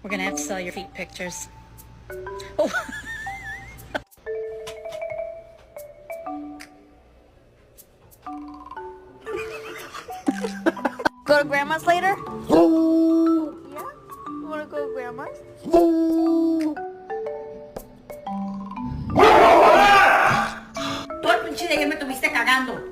We're gonna have to sell your feet pictures. Oh. Go to grandma's later? Yeah? You wanna go to grandma's? Todo el pinche día me estuviste cagando.